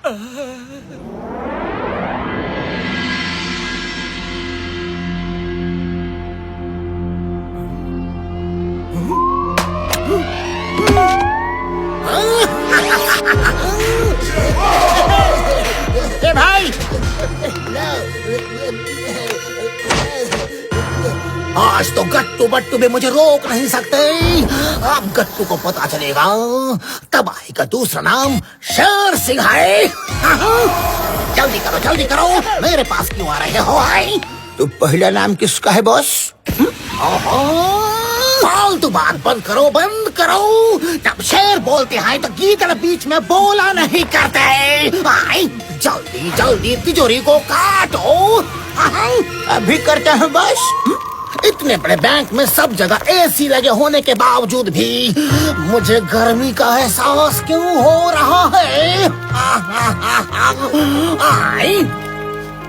ए भाई, आज तो गट्टू बट्टू भी मुझे रोक नहीं सकते। अब गट्टू को पता चलेगा तबाही का दूसरा नाम शेर सिंह है। जल्दी करो, मेरे पास क्यों आ रहे हो? तो पहला नाम किसका है बॉस? फालतू बात बंद करो। जब शेर बोलते हैं तो गीदड़ बीच में बोला नहीं करते। जल्दी तिजोरी को काटो। अभी करते हैं बॉस। इतने बड़े बैंक में सब जगह एसी लगे होने के बावजूद भी मुझे गर्मी का एहसास क्यों हो रहा है?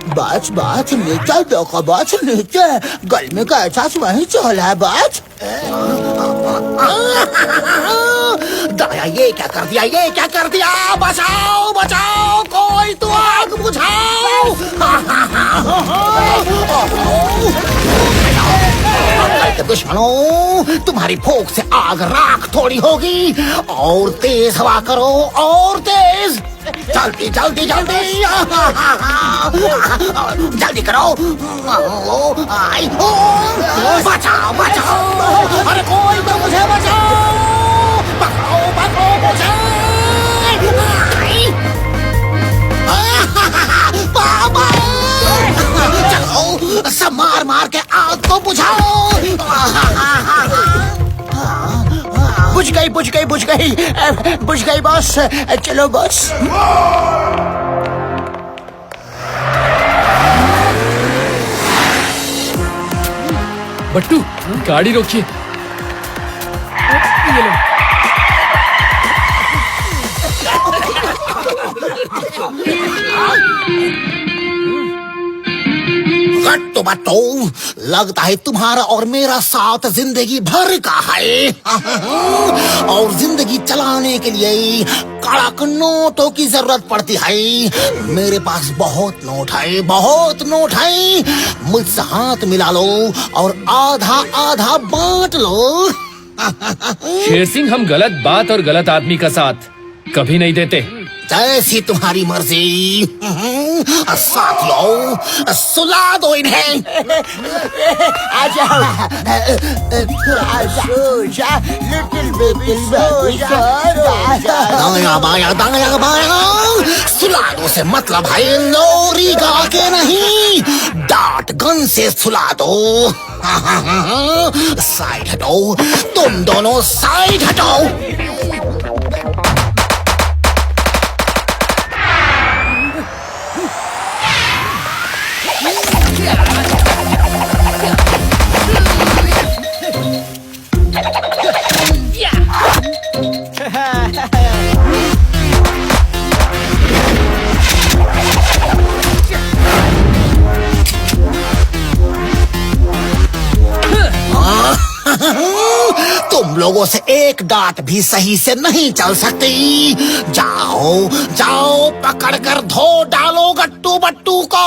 बाच नीचे देखो, बाच नीचे गर्मी का एहसास वहीं चल है बाच। दाया ये क्या कर दिया? बचाओ, कोई तो आग बुझाओ। दुश्मनों, तुम्हारी फूंक से आग राख थोड़ी होगी। और तेज हवा करो, और तेज। जल्दी करो। बचाओ, अरे कोई तो मुझे बचाओ। पकड़ो मुझे। पापा, चलो सब मार के आग को बुझाओ। बुझ गई बॉस। चलो बॉस। बट्टू, गाड़ी रोकिए। गट्टू बट्टू, लगता है तुम्हारा और मेरा साथ जिंदगी भर का है। और जिंदगी चलाने के लिए कड़क नोटों की जरूरत पड़ती है। मेरे पास बहुत नोट है। मुझसे हाथ मिला लो और आधा बांट लो। शेर सिंह, हम गलत बात और गलत आदमी का साथ कभी नहीं देते। जैसी तुम्हारी मर्जी। साथियों, सुला दो इन्हें। दाया बाया। सुला दो से मतलब है लोरी गा के नहीं, डांट गन से सुला दो। साइड हटो, तुम दोनों साइड हटो। तुम लोगों से एक डांट भी सही से नहीं चल सकती। जाओ पकड़ कर धो डालो गट्टू बट्टू को।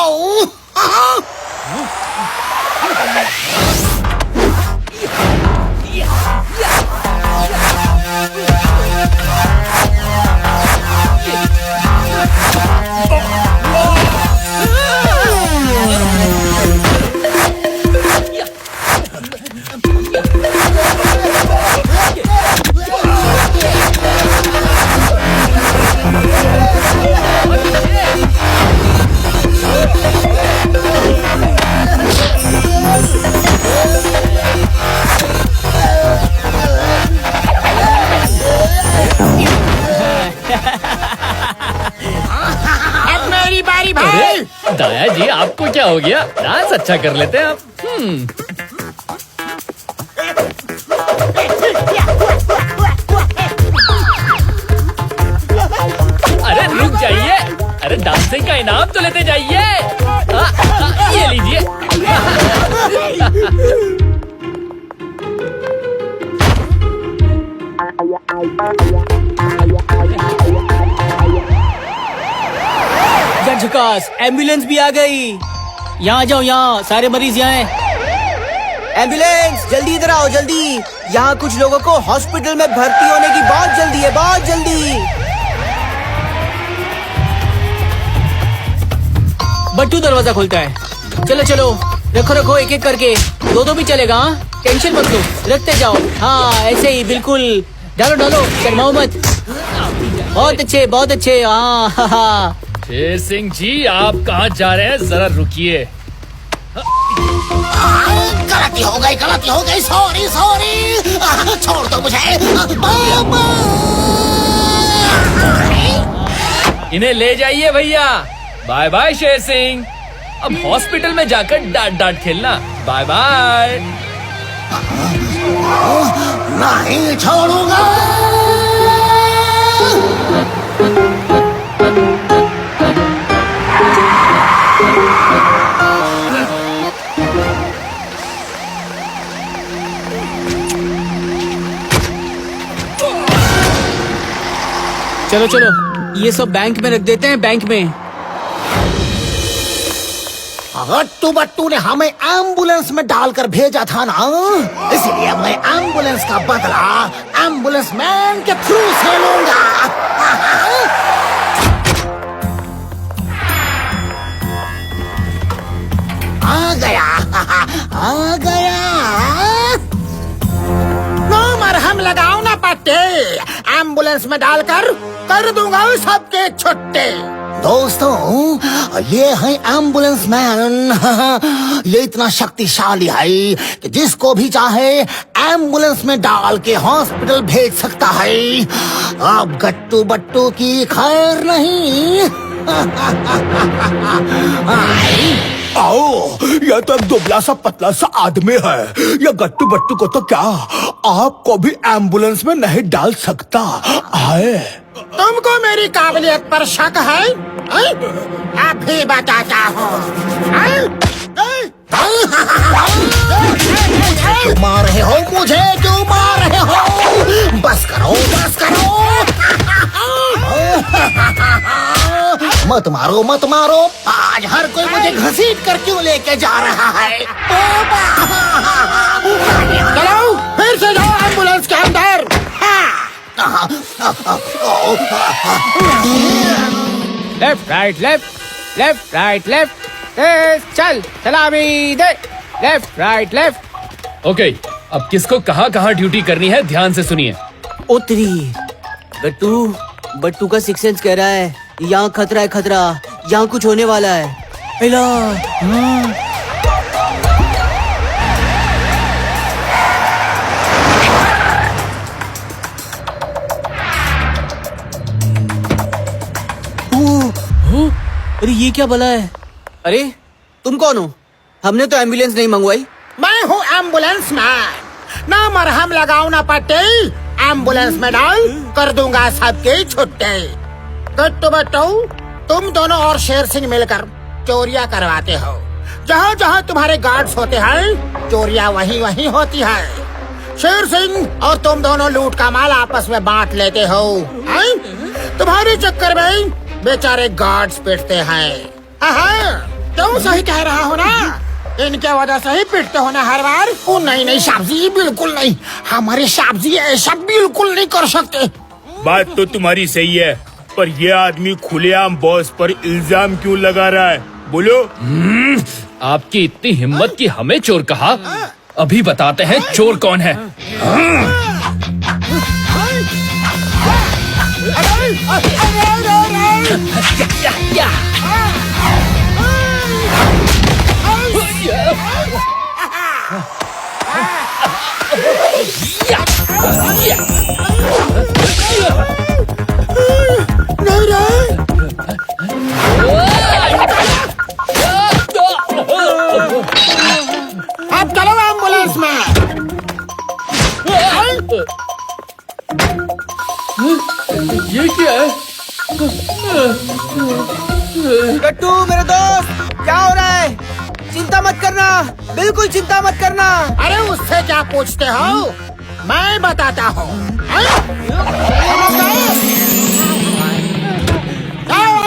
दाया जी, आपको क्या हो गया? डांस अच्छा कर लेते हैं आप। अरे रुक जाइए, अरे डांसिंग का इनाम तो लेते जाइए। ये लीजिए। बहुत झकास, एम्बुलेंस भी आ गई। यहाँ जाओ, यहाँ सारे मरीज यहाँ हैं। एम्बुलेंस जल्दी इधर आओ, जल्दी। यहाँ कुछ लोगों को हॉस्पिटल में भर्ती होने की बहुत जल्दी है, बहुत जल्दी। बट्टू दरवाजा खोलता है। चलो चलो, रखो रखो, एक एक करके। दो भी चलेगा। हाँ, टेंशन मत लो, रखते जाओ। हाँ ऐसे ही, बिल्कुल। डालो डालो, शर्माओ मत। बहुत अच्छे, बहुत अच्छे। हाँ। शेर सिंह जी, आप कहाँ जा रहे हैं? जरा रुकिए। गलती हो गई, सॉरी सॉरी। छोड़ दो मुझे। बाबा। इन्हें ले जाइए भैया। Bye bye Sher Singh. अब हॉस्पिटल में जाकर डांट डांट खेलना। Bye bye. नहीं छोड़ूंगा। चलो चलो, ये सब बैंक में रख देते हैं, बैंक में। गट्टू बट्टू ने हमें एम्बुलेंस में डालकर भेजा था ना, इसलिए मैं एम्बुलेंस का बदला एम्बुलेंस मैन के थ्रू से लूंगा। आ गया। नो मरहम लगाओ ना पट्टे, एम्बुलेंस में डालकर कर दूंगा सबके छुट्टे। दोस्तों, ये है एम्बुलेंस मैन। ये इतना शक्तिशाली है कि जिसको भी चाहे एम्बुलेंस में डाल के हॉस्पिटल भेज सकता है। अब गट्टू बट्टू की खैर नहीं। आओ, यह तो एक दुबला सा पतला सा आदमी है। यह गट्टू बट्टू को तो क्या आपको भी एम्बुलेंस में नहीं डाल सकता है। तुमको मेरी काबिलियत पर शक है? अभी बताता हूँ। क्यों मार रहे हो मुझे, क्यों मार रहे हो? बस करो, बस करो। मत मारो। आज हर कोई मुझे घसीट कर क्यों लेके जा रहा है? चलो फिर से जाओ एम्बुलेंस के अंदर। Left right left, left right left. चल सलामी दे। Left right left. ओके, अब किसको कहाँ कहाँ ड्यूटी करनी है, ध्यान से सुनिए। उतरी बट्टू का सिक्स सेंस कह रहा है यहाँ खतरा है, खतरा। यहाँ कुछ होने वाला है। हेलो। अरे ये क्या भला है? अरे तुम कौन हो? हमने तो एम्बुलेंस नहीं मंगवाई। मैं हूँ एम्बुलेंस मैन। ना मरहम लगाओ ना पट्टी, एम्बुलेंस में डाल कर दूंगा सबके छुट्टे। गट्टू बट्टू, तुम दोनों और शेर सिंह मिलकर चोरियां करवाते हो। जहाँ जहाँ तुम्हारे गार्ड्स होते हैं, चोरियां वहीं वहीं होती है। शेर सिंह और तुम दोनों लूट का माल आपस में बांट लेते हो। तुम्हारे चक्कर में बेचारे गार्ड्स पिटते हैं। क्यों सही कह रहा हो ना? इनके वजह से ही पिटते हो ना हर बार। ओ नहीं साहब, बिल्कुल नहीं। हमारे साहब जी ऐसा बिल्कुल नहीं कर सकते। बात तो तुम्हारी सही है, पर यह आदमी खुलेआम बॉस पर इल्जाम क्यों लगा रहा है? बोलो। आपकी इतनी हिम्मत कि हमें चोर कहा? अभी बताते हैं चोर कौन है। अब चलो एम्बुलेंस में। ये क्या है? गट्टू मेरे दोस्त, क्या हो रहा है? चिंता मत करना, बिल्कुल चिंता मत करना। अरे उससे क्या पूछते हो? मैं बताता हूँ।